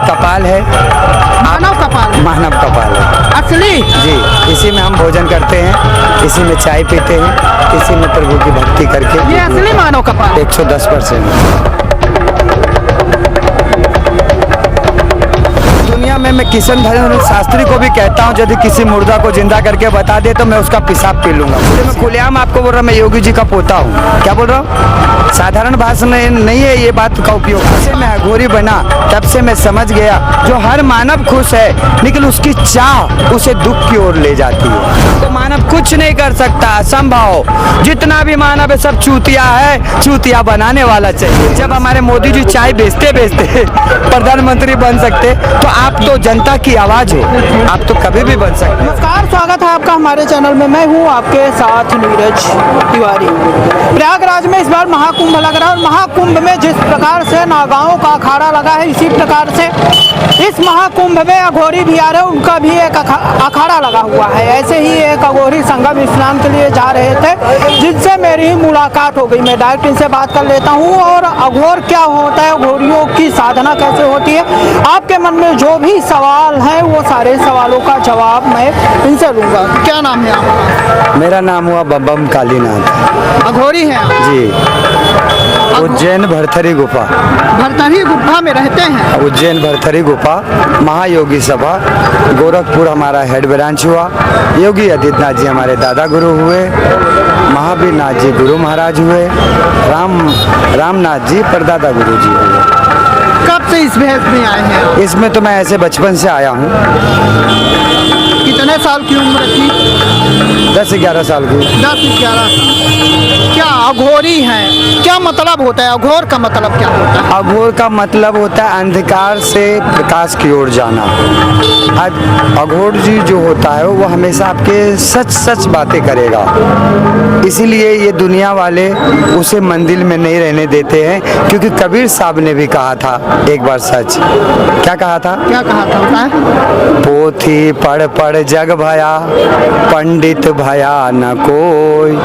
कपाल है, मानव कपाल, मानव कपाल है असली जी। इसी में हम भोजन करते हैं, इसी में चाय पीते हैं, इसी में प्रभु की भक्ति करके। ये असली मानव कपाल 110%। दुनिया में मैं किशन धर्म शास्त्री को भी कहता हूँ, यदि किसी मुर्दा को जिंदा करके बता दे तो मैं उसका पेशाब पी लूंगा। मैं खुलेआम आपको बोल रहा हूँ, मैं योगी जी का पोता हूँ। क्या बोल रहा हूँ? साधारण भाषा में नहीं है ये बात का उपयोग। जब से मैं अघोरी बना तब से मैं समझ गया, जो हर मानव खुश है लेकिन उसकी चाह उसे दुख की ओर ले जाती है। तो मानव कुछ नहीं कर सकता, असंभव। जितना भी मानव है सब चूतिया है, चूतिया बनाने वाला चाहिए। जब हमारे मोदी जी चाय बेचते बेचते प्रधानमंत्री बन सकते, तो आप तो जनता की आवाज हो, आप तो कभी भी बन सकते हैं। नमस्कार, स्वागत है आपका हमारे चैनल में। मैं हूं आपके साथ नीरज तिवारी। प्रयागराज में इस बार महाकुंभ लग रहा है और महाकुंभ में जिस प्रकार से नागाओं का अखाड़ा लगा है, इसी प्रकार से इस महाकुंभ में अघोरी भी आ रहे हैं, उनका भी एक अखाड़ा लगा हुआ है। ऐसे ही एक अघोरी संगम स्नान के लिए जा रहे थे, जिनसे मेरी ही मुलाकात हो गई। मैं डायरेक्ट इनसे बात कर लेता हूँ और अघोर क्या होता है, अघोरियों की साधना कैसे होती है, आपके मन में जो भी सवाल है वो सारे सवालों का जवाब मैं इनसे लूंगा। क्या नाम है आपका? मेरा नाम हुआ बम कालीनाथ। अघोरी हैं आप? जी। उज्जैन भरथरी गुफा। भरथरी गुफा में रहते हैं? उज्जैन भरथरी गुफा, महायोगी सभा, गोरखपुर हमारा हेड ब्रांच हुआ। योगी आदित्यनाथ जी हमारे दादा गुरु हुए, महावीर नाथ जी गुरु महाराज हुए, रामनाथ जी परदादा गुरु जी हुए। कब से इस भेष में आए हैं? इसमें तो मैं ऐसे बचपन से आया हूँ। कितने साल की उम्र थी? 10-11 साल की। 10-11 साल। क्या अघोरी हैं? क्या मतलब होता है अघोर का मतलब क्या होता है? अघोर का मतलब होता है अंधकार से प्रकाश की ओर जाना। अघोर जी जो होता है वो हमेशा आपके सच सच बातें करेगा, इसीलिए ये दुनिया वाले उसे मंदिर में नहीं रहने देते हैं। क्योंकि कबीर साहब ने भी कहा था एक बार सच। क्या कहा था? क्या कहा था? पोथी पढ़ पढ़ जग भया, पंडित भया न कोई,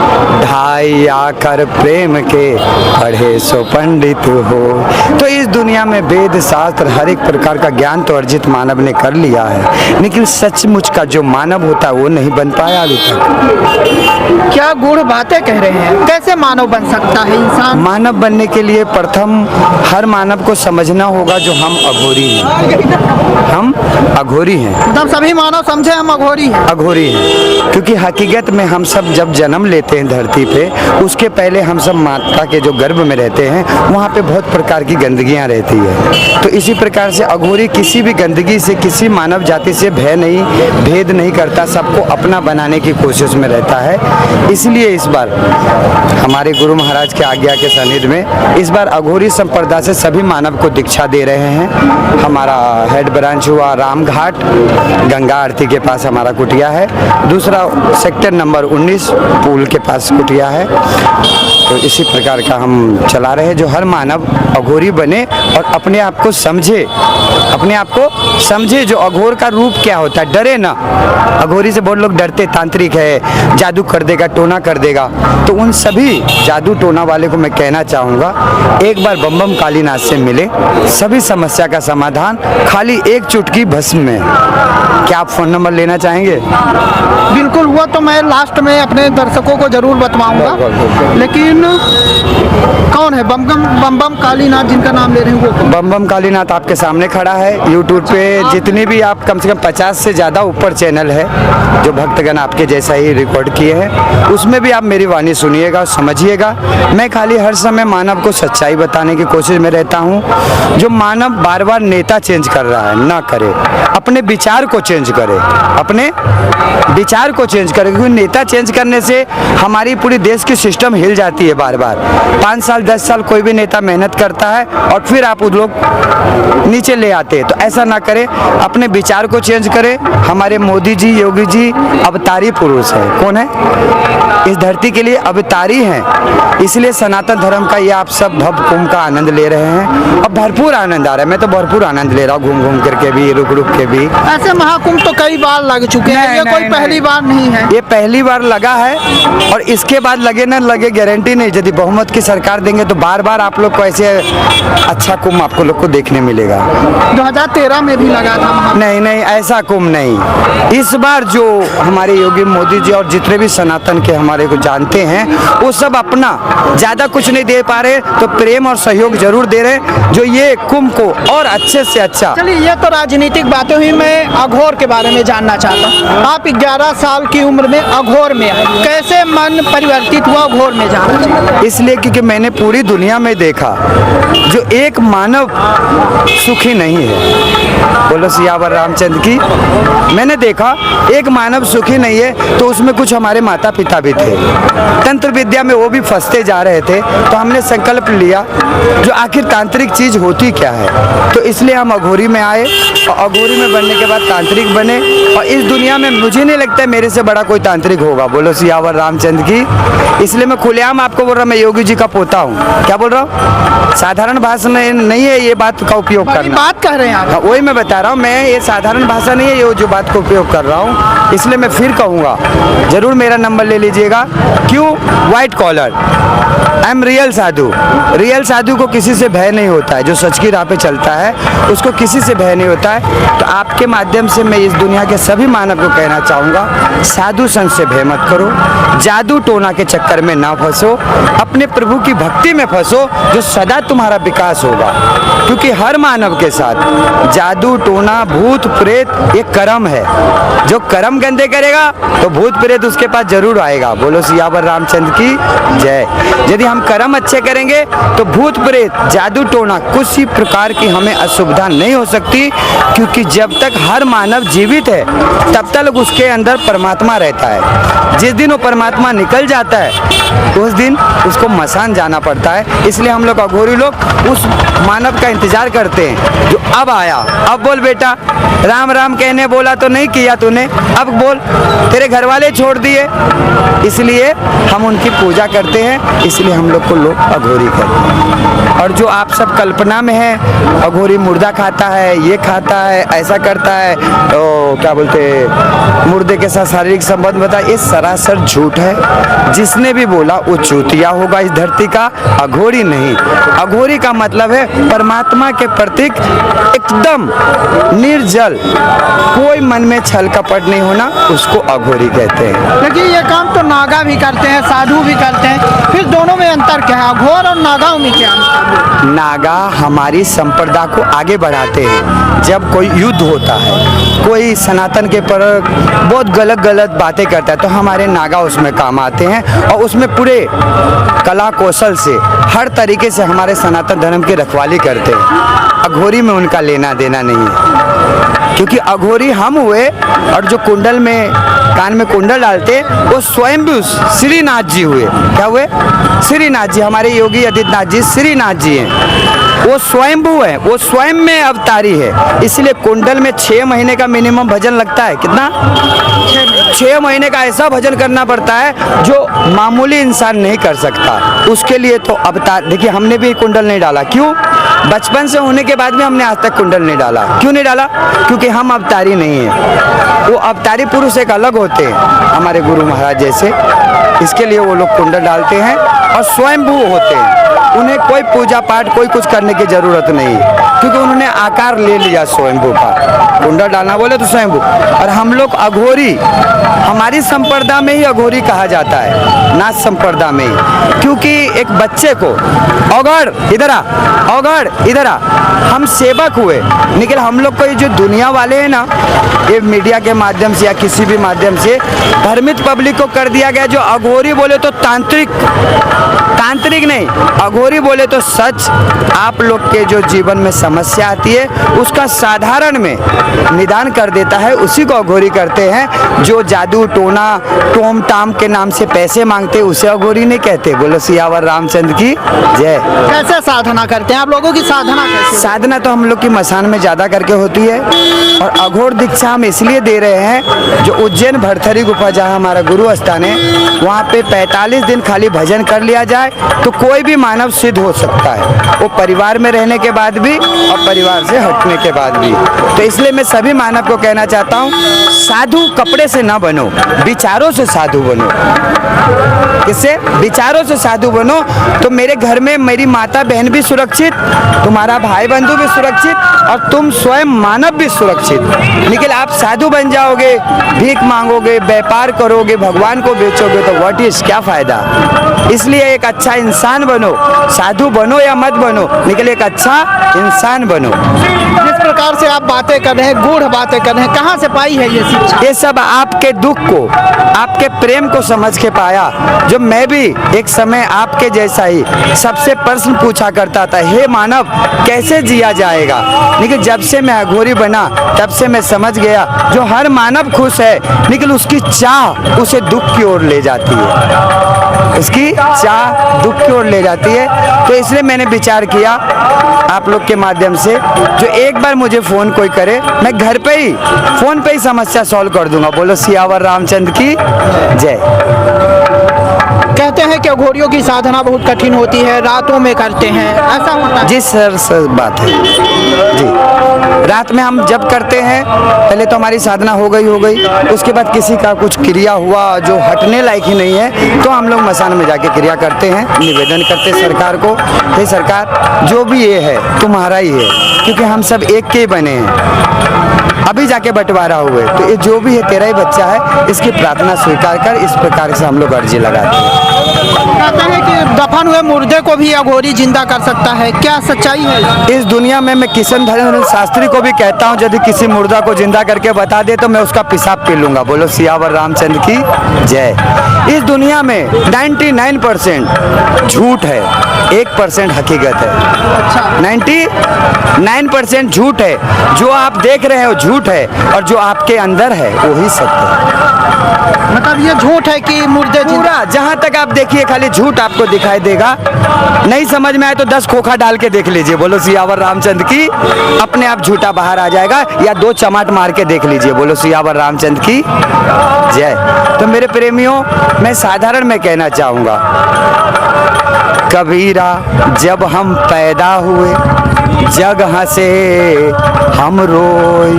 ढाई आकर प्रेम के पढ़े सो पंडित हो। तो इस दुनिया में वेद शास्त्र हर एक प्रकार का ज्ञान तो अर्जित मानव ने कर लिया है, लेकिन सचमुच का जो मानव होता है वो नहीं बन पाया अभी तक। क्या गूढ़ बातें कह रहे हैं? कैसे मानव बन सकता है इंसान? मानव बनने के लिए प्रथम हर मानव को समझना होगा जो हम अघोरी हैं। हम अघोरी हैं, तब सभी मानव समझे हम अघोरी हैं। अघोरी हैं, क्योंकि हकीकत में हम सब जब जन्म लेते हैं धरती पे, उसके पहले हम सब माता के जो गर्भ में रहते हैं वहाँ पे बहुत प्रकार की गंदगियाँ रहती है। तो इसी प्रकार से अघोरी किसी भी गंदगी से, किसी मानव जाति से भय नहीं, भेद नहीं करता, सबको अपना बनाने की कोशिश में रहता है। इसलिए इस बार हमारे गुरु महाराज के आज्ञा के सानिध्य में इस बार अघोरी संप्रदाय से सभी मानव को दीक्षा दे रहे हैं। हमारा हेड ब्रांच हुआ रामघाट, गंगा आरती के पास हमारा कुटिया है। दूसरा सेक्टर नंबर 19 पुल के पास कुटिया है। तो इसी प्रकार का हम चला रहे हैं, जो हर मानव अघोरी बने और अपने आप को समझे, अपने आप को समझे जो अघोर का रूप क्या होता है। डरे ना, अघोरी से बहुत लोग डरते, तांत्रिक है, जादू कर देगा, टोना कर देगा। तो उन सभी जादू टोना वाले को मैं कहना चाहूँगा, एक बार बम कालीनाथ से मिले, सभी समस्या का समाधान खाली एक चुटकी भस्म में। क्या आप फोन नंबर लेना चाहेंगे? बिल्कुल, वो तो मैं लास्ट में अपने दर्शकों को जरूर बतवाऊंगा। लेकिन कौन है बम कालीनाथ जिनका नाम ले रहे हैं वो? बम कालीनाथ आपके सामने खड़ा है। यूट्यूब पे जितनी भी आप कम से कम 50 से ज़्यादा ऊपर चैनल है जो भक्तगण आपके जैसा ही रिकॉर्ड किए हैं, उसमें भी आप मेरी वाणी सुनिएगा और समझिएगा। मैं खाली हर समय मानव को सच्चाई बताने की कोशिश में रहता हूँ। जो मानव बार बार नेता चेंज कर रहा है, ना करे, अपने विचार को चेंज करे, अपने विचार को चेंज करे। क्योंकि नेता चेंज करने से हमारी पूरी देश की सिस्टम हिल जाती है। बार बार 5 साल 10 साल कोई भी नेता मेहनत करता है और फिर आप उन लोग नीचे ले आते हैं। तो ऐसा ना करें, अपने विचार को चेंज करें। हमारे मोदी जी, योगी जी अवतारी पुरुष है। कौन है? इस धरती के लिए अवतारी हैं। इसलिए सनातन धर्म का ये आप सब भव कुंभ का आनंद ले रहे हैं। अब भरपूर आनंद आ रहा है। मैं तो भरपूर आनंद ले रहा हूँ, घूम घूम करके भी, रुक रुक के भी। ऐसे महाकुंभ तो कई बार लग चुके हैं, ये कोई पहली बार नहीं है। ये पहली बार लगा है और इसके बाद लगे ना लगे गारंटी नहीं। यदि बहुमत की सरकार देंगे तो बार बार आप लोग को ऐसे अच्छा कुंभ आपको लोग को देखने मिलेगा। 2013 में भी लगा था। नहीं नहीं, ऐसा कुंभ नहीं। इस बार जो हमारे योगी मोदी जी और जितने भी सनातन के हमारे को जानते हैं वो सब अपना ज़्यादा कुछ नहीं दे पा रहे, तो प्रेम और सहयोग जरूर दे रहे जो ये कुंभ को और अच्छे से अच्छा। चलिए, ये तो राजनीतिक बातें हुई, मैं अघोर के बारे में जानना चाहता हूँ। आप 11 साल की उम्र में अघोर में आए, कैसे मन परिवर्तित हुआ अघोर में जाना चाहिए? इसलिए क्योंकि मैंने पूरी दुनिया में देखा जो एक मानव सुखी नहीं है। बोलो सियावर रामचंद्र की। मैंने देखा एक मानव सुखी नहीं है, तो उसमें कुछ हमारे माता पिता भी थे, तंत्र विद्या में वो भी फंसते जा रहे थे। तो हमने संकल्प लिया जो आखिर तांत्रिक चीज होती क्या है, तो इसलिए हम अघोरी में आए और अघोरी में बनने के बाद तांत्रिक बने। और इस दुनिया में मुझे नहीं लगता मेरे से बड़ा कोई तांत्रिक होगा। बोलो सियावर रामचंद्र की। इसलिए मैं खुलेआम आपको बोल रहा हूँ, मैं योगी जी का पोता हूँ। क्या बोल रहा हूँ? साधारण भाषा नहीं है ये बात का उपयोग करना। बात कर रहे हैं आप? हाँ, वही मैं बता रहा हूँ, मैं ये साधारण भाषा नहीं है ये जो बात का उपयोग कर रहा हूँ। इसलिए मैं फिर कहूँगा, जरूर मेरा नंबर ले लीजिएगा। क्यों? White collar, I am real sadhu. Real sadhu को किसी से भय नहीं होता है, जो सच की राह पे चलता है उसको किसी से भय नहीं होता है। तो आपके माध्यम से मैं इस दुनिया के सभी मानव को कहना चाहूँगा, साधु संत से भय मत करो, जादू टोना के चक्कर में ना फंसो, अपने प्रभु की भक्ति में फंसो, जो सदा तुम्हारा विकास होगा। क्योंकि हर मानव के साथ जादू टोना भूत प्रेत ये कर्म है, जो कर्म गंदे करेगा तो भूत प्रेत उसके पास जरूर आएगा। बोलो सियावर रामचंद्र की जय। यदि हम कर्म अच्छे करेंगे तो भूत प्रेत जादू टोना कुछ ही प्रकार की हमें असुविधा नहीं हो सकती, क्योंकि जब तक हर मानव जीवित है तब तक उसके अंदर परमात्मा रहता है। जिस दिन वो परमात्मा निकल जाता है उस दिन उसको मसान जाना पड़ता है। इसलिए हम लोग अघोरी लोग उस मानव का इंतजार करते हैं जो अब आया। अब बोल बेटा, राम राम कहने बोला तो नहीं किया तूने, अब बोल, तेरे घर वाले छोड़ दिए। इसलिए हम उनकी पूजा करते हैं, इसलिए हम लोग को लोग अघोरी कहते हैं। और जो आप सब कल्पना में है अघोरी मुर्दा खाता है, ये खाता है, ऐसा करता है, तो क्या बोलते मुर्दे के साथ शारीरिक संबंध बता, ये सरासर झूठ है। जिसने भी बोला वो चूतिया होगा इस धरती का, अघोरी नहीं। अघोरी का मतलब है परमात्मा के प्रतीक एकदम निर्जल, कोई मन में छल कपट नहीं होना, उसको अघोरी कहते हैं। देखिए, ये काम तो नागा भी करते हैं, साधु भी करते हैं, फिर दोनों में अंतर क्या है? अघोर और नागाओं में क्या अंतर है? नागा हमारी संप्रदा को आगे बढ़ाते हैं। जब कोई युद्ध होता है, कोई सनातन के पर बहुत गलत बातें करता है, तो हमारे नागा उसमें काम आते हैं और उसमें पूरे कला कौशल से हर तरीके से हमारे सनातन धर्म की रखवाली करते हैं। अघोरी में उनका लेना देना नहीं है, क्योंकि अघोरी हम हुए और जो कुंडल में कान में कुंडल डालते वो स्वयं भी श्रीनाथ जी हुए। क्या हुए? श्रीनाथ जी। हमारे योगी आदित्यनाथ जी श्रीनाथ जी हैं, वो स्वयंभू है, वो स्वयं में अवतारी है। इसलिए कुंडल में 6 महीने का मिनिमम भजन लगता है। कितना? 6 महीने का ऐसा भजन करना पड़ता है जो मामूली इंसान नहीं कर सकता। उसके लिए तो अवतार। देखिए, हमने भी कुंडल नहीं डाला। क्यों? बचपन से होने के बाद भी हमने आज तक कुंडल नहीं डाला। क्यों नहीं डाला? क्योंकि हम अवतारी नहीं है। वो अवतारी पुरुष एक अलग होते हैं, हमारे गुरु महाराज जैसे। इसके लिए वो लोग कुंडल डालते हैं और स्वयंभू होते हैं। उन्हें कोई पूजा पाठ कोई कुछ करने की जरूरत नहीं, क्योंकि उन्होंने आकार ले लिया स्वयंभू का। कुंडल डालना बोले तो स्वयंभू। और हम लोग अघोरी, हमारी संप्रदा में ही अघोरी कहा जाता है, नाथ संप्रदा में ही। क्योंकि एक बच्चे को औगड़ इधर आ, औगड़ इधर आ, हम सेवक हुए। लेकिन हम लोग को ये जो दुनिया वाले हैं ना, ये मीडिया के माध्यम से या किसी भी माध्यम से भ्रमित पब्लिक को कर दिया गया। जो अघोरी बोले तो तांत्रिक, तांत्रिक नहीं, अघोरी बोले तो सच। आप लोग के जो जीवन में समस्या आती है उसका साधारण में निदान कर देता है, उसी को अघोरी करते हैं। जो जादू टोना टोम टाम के नाम से पैसे मांगते उसे अघोरी नहीं कहते। बोलो सियावर रामचंद्र की जय। कैसे साधना करते हैं आप लोगों की? साधना कैसे? साधना तो हम लोग की मसान में ज़्यादा करके होती है, और अघोर दीक्षा हम इसलिए दे रहे हैं, जो उज्जैन भरथरी गुफा जहाँ हमारा गुरु स्थान है, वहाँ पे 45 दिन खाली भजन कर लिया जाए तो कोई भी मानव मानव सिद्ध हो सकता है, वो परिवार में रहने के बाद भी और परिवार से हटने के बाद भी। तो इसलिए मैं सभी मानव को कहना चाहता हूँ, साधु कपड़े से ना बनो, विचारों से साधु बनो। किससे? विचारों से साधु बनो। तो मेरे घर में मेरी माता बहन भी सुरक्षित, तुम्हारा भाई बंधु भी सुरक्षित और तुम स्वयं मानव भी सुरक्षित। लेकिन आप साधु बन जाओगे, भीख मांगोगे, व्यापार करोगे, भगवान को बेचोगे तो व्हाट इज, क्या फायदा? इसलिए एक अच्छा इंसान बनो, साधु बनो या मत बनो, लेकिन एक अच्छा इंसान बनो। जिस प्रकार से आप बातें कर रहे हैं, गूढ़ बातें कर रहे हैं, कहाँ से पाई है ये शिक्षा? ये सब आपके दुख को, आपके प्रेम को समझ के पाया। जो मैं भी एक समय आपके जैसा ही सबसे प्रश्न पूछा करता था, हे मानव कैसे जिया जाएगा, लेकिन जब से मैं अघोरी बना तब से मैं समझ गया जो हर मानव खुश है, लेकिन उसकी चाह उसे दुख की ओर ले जाती है, उसकी चाह दुख की ओर ले जाती है। तो इसलिए मैंने विचार किया आप लोग के माध्यम से, जो एक बार मुझे फोन कोई करे, मैं घर पे ही फोन पे ही समस्या सॉल्व कर दूंगा। बोलो सियावर रामचंद्र की जय। कहते हैं कि अघोरियों की साधना बहुत कठिन होती है, रातों में करते हैं, ऐसा होता है? जी सर बात है जी। रात में हम जब करते हैं, पहले तो हमारी साधना हो गई, उसके बाद किसी का कुछ क्रिया हुआ जो हटने लायक ही नहीं है, तो हम लोग मसान में जाके क्रिया करते हैं, निवेदन करते हैं सरकार को, हे सरकार जो भी ये है तुम्हारा ही है, क्योंकि हम सब एक के ही बने हैं, अभी जाके बंटवारा हुए, तो ये जो भी है तेरा ही बच्चा है, इसकी प्रार्थना स्वीकार कर। इस प्रकार से हम लोग अर्जी लगाते हैं। कहते हैं कि दफन हुए मुर्दे को भी अघोरी जिंदा कर सकता है, क्या सच्चाई है? इस दुनिया में मैं किशन धर्म शास्त्री को भी कहता हूँ, यदि किसी मुर्दा को जिंदा करके बता दे तो मैं उसका पेशाब पी लूंगा। बोलो सियावर रामचंद्र की जय। इस दुनिया में 99% झूठ है, 1% हकीकत है। अच्छा। 99% झूठ है, जो आप देख रहे हो झूठ है, और जो आपके अंदर है वही सत्य है। मतलब ये झूठ है कि मुर्दे पूरा जहाँ तक आप देखिए खाली झूठ आपको दिखाई देगा। नहीं समझ में आए तो 10 खोखा डाल के देख लीजिए। बोलो सियावर रामचंद्र की, अपने आप झूठा बाहर आ जाएगा, या 2 चमाट मार के देख लीजिए। बोलो सियावर रामचंद्र की जय। तो मेरे प्रेमियों, मैं साधारण में कहना चाहूँगा, कबीरा जब हम पैदा हुए जग हंसे हम रोए,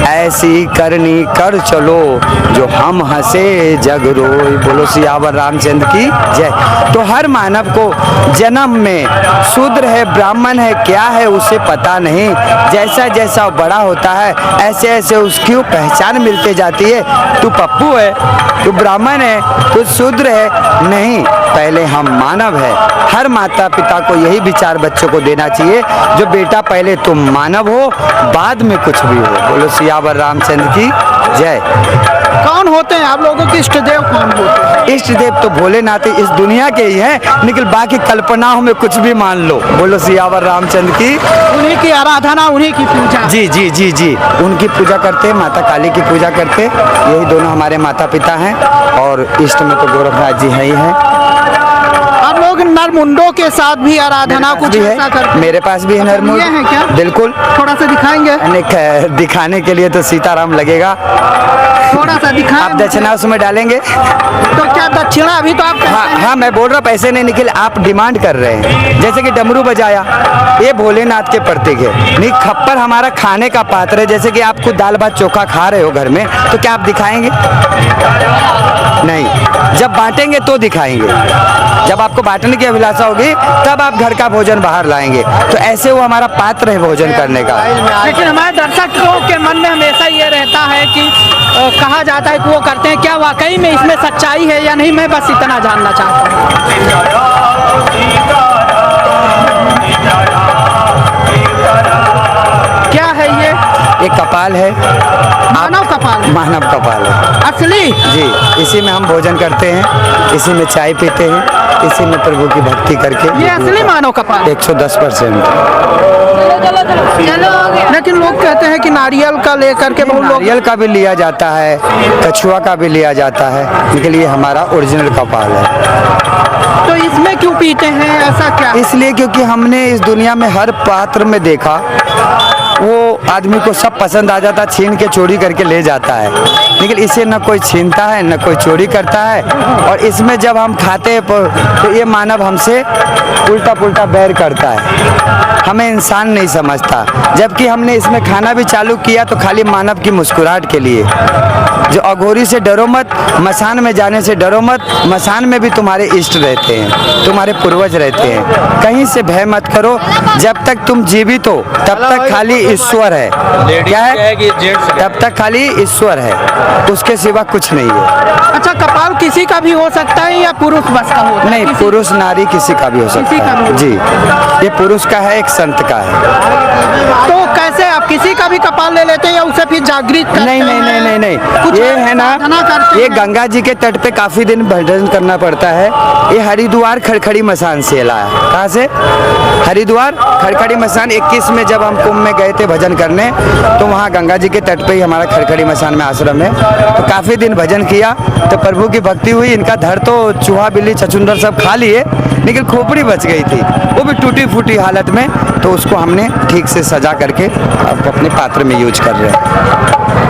ऐसी करनी कर चलो जो हम हंसे जग रोए। बोलो सियावर रामचंद्र की जय। तो हर मानव को जन्म में शूद्र है ब्राह्मण है क्या है उसे पता नहीं, जैसा जैसा बड़ा होता है ऐसे ऐसे उसकी पहचान मिलते जाती है। तू पप्पू है, तू ब्राह्मण है, तू शूद्र है, नहीं, पहले हम मानव है। हर माता पिता को यही विचार बच्चों को देना चाहिए, जो बेटा पहले तुम मानव हो, बाद में कुछ भी हो। बोलो सियावर रामचंद्र की जय। कौन होते हैं आप लोगों के इष्ट देव? कौन होते हैं? इष्ट देव तो भोलेनाथ इस दुनिया के ही हैं, लेकिन बाकी कल्पनाओं में कुछ भी मान लो। बोलो सियावर रामचंद्र की। उन्हीं की आराधना, उन्हीं की पूजा। जी जी जी जी, उनकी पूजा करते हैं, माता काली की पूजा करते, यही दोनों हमारे माता पिता हैं। और इष्ट में तो गोरखनाथ जी है ही हैं। आप लोग नरमुंडों के साथ भी आराधना कुछ ऐसा करते हैं? मेरे पास भी है नरमुंड। ये है क्या? बिल्कुल। थोड़ा सा दिखाएंगे? दिखाने के लिए तो सीताराम लगेगा, थोड़ा सा दिखाएं। आप दक्षिणा उसमें डालेंगे तो क्या दक्षिणा अभी तो आप कहते हाँ हैं? हाँ, मैं बोल रहा पैसे नहीं निकले, आप डिमांड कर रहे हैं। जैसे कि डमरू बजाया, ये भोलेनाथ के प्रतीक है। नहीं, खप्पर हमारा खाने का पात्र है। जैसे कि आप खुद दाल भात चोखा खा रहे हो घर में, तो क्या आप दिखाएंगे? नहीं, जब बांटेंगे तो दिखाएंगे। जब आपको बांटने की अभिलाषा होगी तब आप घर का भोजन बाहर लाएंगे। तो ऐसे वो हमारा पात्र है भोजन करने का। लेकिन हमारे दर्शकों के मन में हमेशा ये रहता है कि कहा जाता है कि वो करते हैं, क्या वाकई में इसमें सच्चाई है या नहीं? मैं बस इतना जानना चाहता हूँ। क्या है ये? एक कपाल है, मानव कपाल? मानव कपाल है असली? जी। इसी में हम भोजन करते हैं, इसी में चाय पीते हैं, इसी में प्रभु की भक्ति करके। ये असली मानव कपाल? 110%। लेकिन लोग कहते हैं कि नारियल का लेकर के बहुत लोग, नारियल का भी लिया जाता है, कछुआ का भी लिया जाता है, लेकिन ये हमारा ओरिजिनल कपाल है। तो इसमें क्यों पीते हैं, ऐसा क्या? इसलिए क्योंकि हमने इस दुनिया में हर पात्र में देखा वो आदमी को सब पसंद आ जाता, छीन के चोरी करके ले जाता है। लेकिन इसे न कोई छीनता है न कोई चोरी करता है। और इसमें जब हम खाते हैं तो ये मानव हमसे उल्टा पुल्टा बैर करता है, हमें इंसान नहीं समझता। जबकि हमने इसमें खाना भी चालू किया तो खाली मानव की मुस्कुराहट के लिए। जो अघोरी से डरो मत, मसान में जाने से डरो मत, मसान में भी तुम्हारे इष्ट रहते हैं, तुम्हारे पूर्वज रहते हैं। कहीं से भय मत करो, जब तक तुम जीवित हो तब तक खाली ईश्वर है। क्या है? तब तक खाली ईश्वर है, उसके सिवा कुछ नहीं है। अच्छा, कपाल किसी का भी हो सकता है या पुरुष बस का होता है? नहीं, पुरुष नारी किसी का भी हो सकता है जी। ये पुरुष का है, एक संत का है। तो कैसे आप किसी का भी कपाल ले लेते हैं या उसे फिर जागृत करते नहीं नहीं नहीं नहीं नहीं, कुछ ये है ना, साधना करते ये हैं? गंगा जी के तट पे काफी दिन भजन करना पड़ता है। ये हरिद्वार खड़खड़ी मसान से लाया। कहाँ से? हरिद्वार खड़खड़ी मसान। 21 में जब हम कुंभ में गए थे भजन करने, तो वहाँ गंगा जी के तट पे ही हमारा खड़खड़ी मसान में आश्रम है। तो काफी दिन भजन किया तो प्रभु की भक्ति हुई। इनका धड़ तो चूहा बिल्ली चचुंदर सब खा लिए, लेकिन खोपड़ी बच गई थी, वो भी टूटी फूटी हालत में। तो उसको हमने ठीक से सजा करके अब अपने पात्र में यूज कर रहे हैं।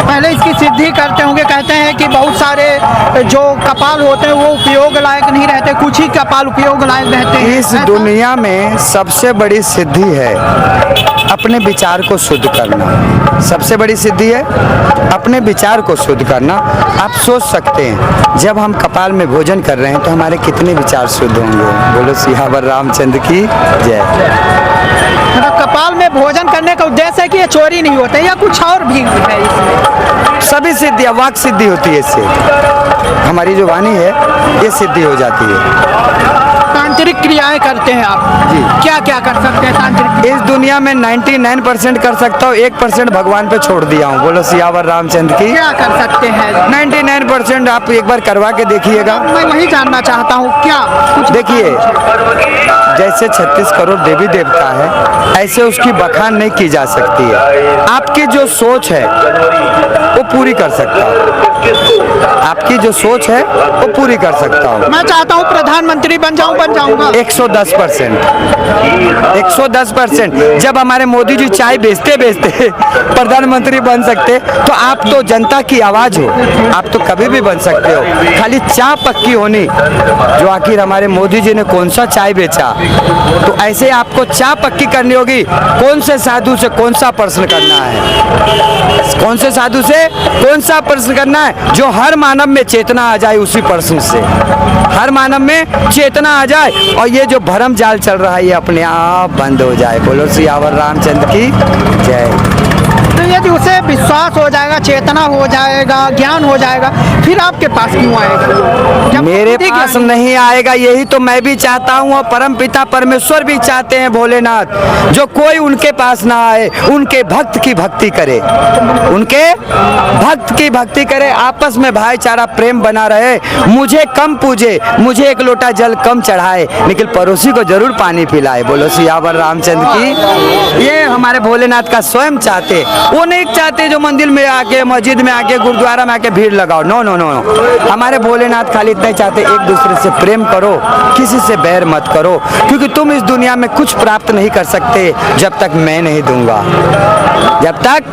पहले इसकी सिद्धि करते होंगे। कहते हैं कि बहुत सारे जो कपाल होते हैं वो उपयोग लायक नहीं रहते, कुछ ही कपाल उपयोग लायक रहते हैं। इस दुनिया में सबसे बड़ी सिद्धि है अपने विचार को शुद्ध करना। सबसे बड़ी सिद्धि है अपने विचार को शुद्ध करना। आप सोच सकते हैं जब हम कपाल में भोजन कर रहे हैं तो हमारे कितने विचार शुद्ध होंगे। बोलो सियावर रामचंद्र की जय। मतलब कपाल में भोजन करने का उद्देश्य है कि ये चोरी नहीं होता या कुछ और भी है इसमें? सभी सिद्धियाँ, वाक सिद्धि होती है इससे। हमारी जो वाणी है ये सिद्धि हो जाती है। तांत्रिक क्रियाएं करते हैं आप जी। क्या क्या कर सकते हैं तांत्रिक? इस दुनिया में 99% कर सकता हूँ, 1% भगवान पे छोड़ दिया हूँ। बोलो सियावर रामचंद्र की। क्या कर सकते हैं? 99% आप एक बार करवा के देखिएगा। मैं वही जानना चाहता हूँ, क्या कुछ देखिए, जैसे 36 करोड़ देवी देवता है, ऐसे उसकी बखान नहीं की जा सकती है। आपकी जो सोच है वो पूरी कर सकता हूँ। आपकी जो सोच है वो पूरी कर सकता हूँ। मैं चाहता हूँ प्रधानमंत्री बन जाऊंगा। 110%। 110%। जब हमारे मोदी जी चाय बेचते बेचते प्रधानमंत्री बन सकते, तो आप तो जनता की आवाज हो, आप तो कभी भी बन सकते हो। खाली चाय पक्की होनी, जो आखिर हमारे मोदी जी ने कौन सा चाय बेचा, तो ऐसे आपको चाय पक्की करनी होगी। कौन से साधु से कौन सा प्रश्न करना है, कौन से साधु से कौन सा प्रश्न करना है, जो हर मानव में चेतना आ जाए उसी प्रश्न से, हर मानव में चेतना आ जाए और ये जो भरम जाल चल रहा है ये अपने आप बंद हो जाए। बोलो सियावर रामचंद्र की जय। तो यदि उसे विश्वास हो जाएगा, चेतना हो जाएगा, ज्ञान हो जाएगा, फिर आपके पास क्यों आएगा? जब मेरे खुद ही पास ज्ञान- नहीं आएगा, यही तो मैं भी चाहता हूँ और परम पिता परमेश्वर भी चाहते हैं भोलेनाथ, जो कोई उनके पास ना आए, उनके भक्त की भक्ति करे, उनके भक्त की भक्ति करे, आपस में भाईचारा प्रेम बना रहे। मुझे कम पूजे, मुझे एक लोटा जल कम चढ़ाए, लेकिन पड़ोसी को जरूर पानी पिलाए। बोलो सियावर रामचंद्र की। ये हमारे भोलेनाथ का स्वयं चाहते, वो नहीं चाहते जो मंदिर में आके, मस्जिद में आके, गुरुद्वारा में आके भीड़ लगाओ। नो नो नो नो, हमारे भोलेनाथ खाली इतना ही चाहते, एक दूसरे से प्रेम करो, किसी से बैर मत करो, क्योंकि तुम इस दुनिया में कुछ प्राप्त नहीं कर सकते जब तक मैं नहीं दूंगा। जब तक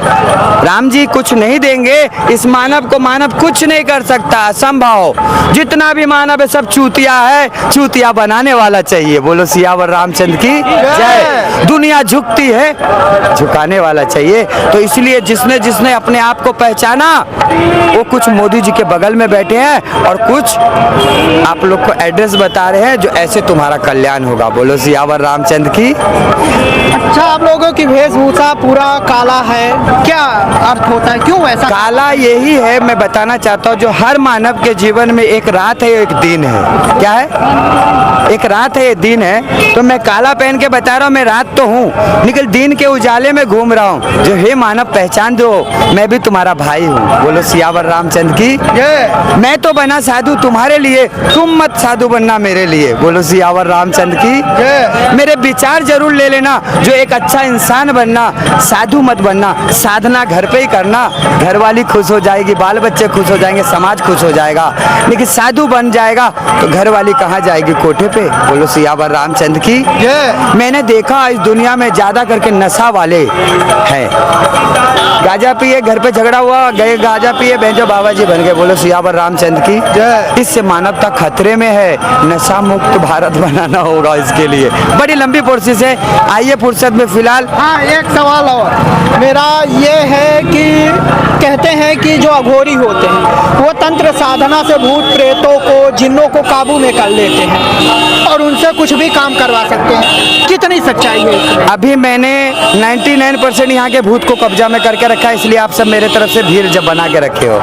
राम जी कुछ नहीं देंगे, इस मानव को मानव कुछ नहीं कर सकता, असंभव। जितना भी मानव है सब चूतिया है, चूतिया बनाने वाला चाहिए। बोलो सियावर रामचंद्र की जय। दुनिया झुकती है, झुकाने वाला चाहिए। तो इसलिए जिसने जिसने अपने आप को पहचाना, वो कुछ मोदी जी के बगल में बैठे हैं और कुछ आप लोग को एड्रेस बता रहे हैं जो ऐसे तुम्हारा कल्याण होगा। बोलो सियावर रामचंद्र की। अच्छा, आप लोगों की वेशभूषा पूरा काला है, क्या अर्थ होता है, क्यों ऐसा? काला यही है, मैं बताना चाहता हूँ, जो हर मानव के जीवन में एक रात है, एक दिन है। क्या है? एक रात है, एक दिन है। तो मैं काला पहन के बता रहा हूँ, मैं रात तो हूँ, लेकिन दिन के उजाले में घूम रहा हूँ। जो हे मानव पहचान दो, मैं भी तुम्हारा भाई हूँ। बोलो सियावर रामचंद्र की। मैं तो बना साधु तुम्हारे लिए, तुम मत साधु बनना मेरे लिए। बोलो सियावर रामचंद्र की। मेरे विचार जरूर ले लेना, जो एक अच्छा इंसान बनना, साधु मत बनना। साधना घर पे पे ही करना, घर वाली खुश हो जाएगी, बाल बच्चे खुश हो जाएंगे, समाज खुश हो जाएगा। लेकिन साधु बन जाएगा तो घर वाली कहाँ जाएगी? कोठे पे। बोलो सियावर रामचंद्र की। मैंने देखा इस दुनिया में ज्यादा करके नशा वाले हैं। गांजा पिए, घर पे झगड़ा हुआ, गए गांजा पिए, बेंजो बाबा जी बन गए। बोलो सियावर रामचंद्र की। इससे मानवता खतरे में है। नशा मुक्त भारत बनाना होगा, इसके लिए बड़ी लंबी प्रोसेस है। आइए फुर्सत में फिलहाल। हाँ, एक सवाल और मेरा ये है कि कहते हैं कि जो अघोरी होते हैं वो तंत्र साधना से भूत प्रेतों को, जिन्नों को काबू में कर लेते हैं और उनसे कुछ भी काम करवा सकते हैं। कितनी सच्चाई है इसमें? अभी मैंने 99% यहाँ के भूत को कब्जा में करके रखा है, इसलिए आप सब मेरे तरफ से भीड़ जब बना के रखे हो।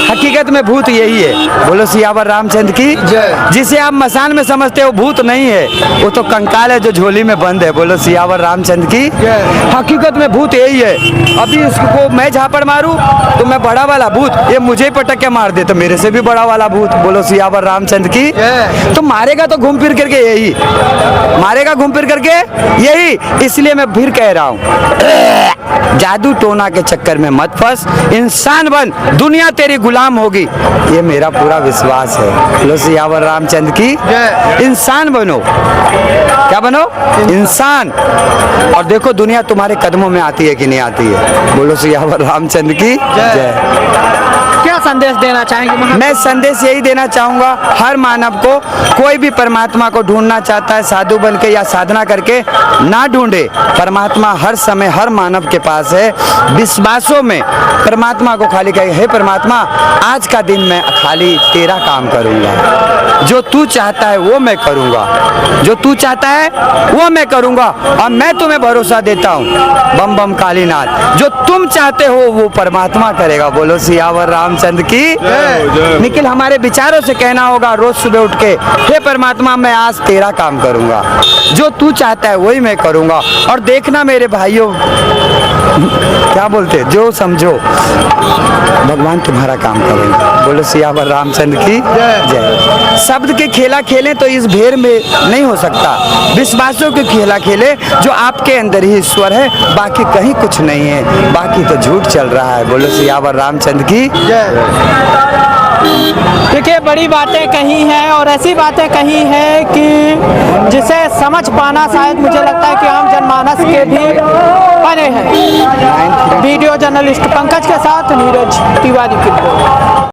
हकीकत में भूत यही है। बोलो सियावर रामचंद्र की। जिसे आप मसान में समझते हो भूत नहीं है, वो तो कंकाल है जो झोली में बंद है। बोलो सियावर रामचंद्र की। हकीकत में भूत यही है। अभी इसको मैं झापड़ मारूं तो मैं बड़ा वाला भूत, ये मुझे ही पटक के मार दे तो मेरे से भी बड़ा वाला भूत। बोलो सियावर रामचंद्र की। तो मारेगा तो घूम फिर करके यही मारेगा, घूम फिर करके यही। इसलिए मैं फिर कह रहा हूँ, जादू टोना के चक्कर में मत फंस, इंसान बन, दुनिया तेरी गुलाम होगी, ये मेरा पूरा विश्वास है। बोलो सियावर रामचंद्र की। इंसान बनो। क्या बनो? इंसान। और देखो दुनिया तुम्हारे कदमों में आती है कि नहीं आती है। बोलो सियावर रामचंद्र की जय। क्या संदेश देना चाहेंगे? मैं संदेश यही देना चाहूँगा, हर मानव को, कोई भी परमात्मा को ढूंढना चाहता है साधु बन के या साधना करके, ना ढूंढे। परमात्मा हर समय हर मानव के पास है। विश्वासों में परमात्मा को खाली कहे, हे परमात्मा आज का दिन मैं खाली तेरा काम करूँगा, जो तू चाहता है वो मैं करूँगा, जो तू चाहता है वो मैं करूँगा। और मैं तुम्हें भरोसा देता हूँ, बम बम कालीनाथ, जो तुम चाहते हो वो परमात्मा करेगा। बोलो सियावर रामचंद्र की। निखिल, हमारे विचारों से कहना होगा रोज सुबह उठ के, हे परमात्मा मैं आज तेरा काम करूँगा, जो तू चाहता है वही मैं करूँगा। और देखना मेरे भाइयों, क्या बोलते, जो समझो भगवान तुम्हारा काम करेंगे। बोलो सियावर रामचंद्र की जय। शब्द के खेला खेलें तो इस भेड़ में नहीं हो सकता, विश्वासों के खेला खेले जो आपके अंदर ही ईश्वर है, बाकी कहीं कुछ नहीं है, बाकी तो झूठ चल रहा है। बोलो सियावर रामचंद्र की। देखिए, बड़ी बातें कही हैं और ऐसी बातें कही हैं कि जिसे समझ पाना शायद मुझे लगता है कि आम जनमानस के भी परे है। वीडियो जर्नलिस्ट पंकज के साथ नीरज तिवारी की रिपोर्ट।